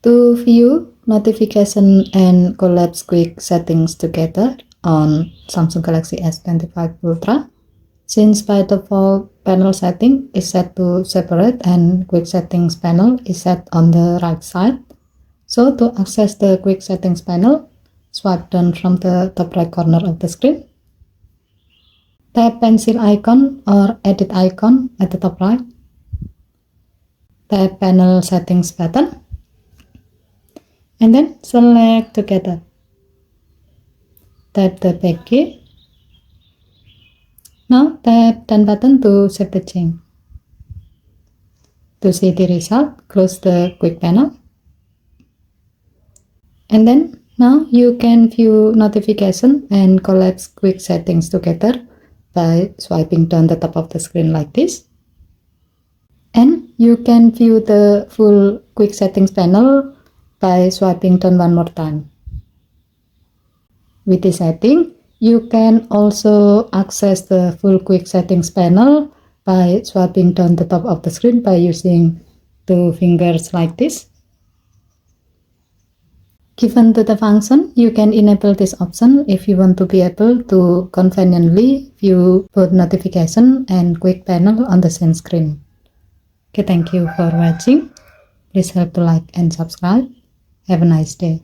To view notification and collapse quick settings together on Samsung Galaxy S25 Ultra, since by default panel setting is set to separate and quick settings panel is set on the right side. So to access the quick settings panel, swipe down from the top right corner of the screen. Tap pencil icon or edit icon at the top right. Tap panel settings button. And then select together. Tap the back key. Now tap done button to save the change. To see the result, close the quick panel. And then now you can view notification and collapse quick settings together by swiping down the top of the screen like this. And you can view the full quick settings panel by swiping down one more time. With this setting, you can also access the full quick settings panel by swiping down the top of the screen by using two fingers like this. Given to the function, you can enable this option if you want to be able to conveniently view both notification and quick panel on the same screen. Okay, thank you for watching. Please help to like and subscribe. Have a nice day.